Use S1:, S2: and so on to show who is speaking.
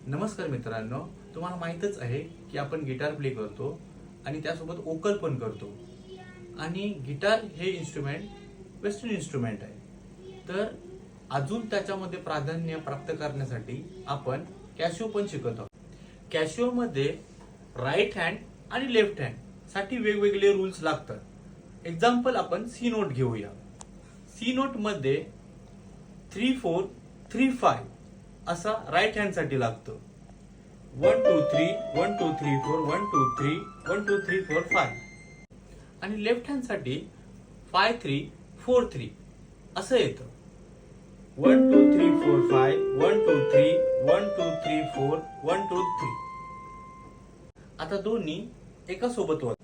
S1: नमस्कार मित्रांनो, तुम्हाला माहीतच आहे की आपण गिटार प्ले करतो आणि त्यासोबत वोकल पण करतो. आणि गिटार हे इन्स्ट्रुमेंट वेस्टर्न इन्स्ट्रुमेंट आहे. तर अजून त्याच्यामध्ये प्राधान्य प्राप्त करण्यासाठी आपण कॅशिओ पण शिकत आहोत. कॅशिओ मध्ये राईट हँड आणि लेफ्ट हँड साठी वेगवेगळे रूल्स लागतात. एक्झाम्पल आपण सी नोट घेऊया. सी नोट मध्ये 3-4 3-5 असा राईट हँड साठी लागतं. 1-2-3 1-2-3-4 1-2-3 1-2-3-4-5 आणि लेफ्ट हँड साठी 5-3-4-3 असं येतं. 1-2-3-4-5 1-2-3 1-2-3-4 1-2-3. आता दोन्ही एका सोबत वाजतात.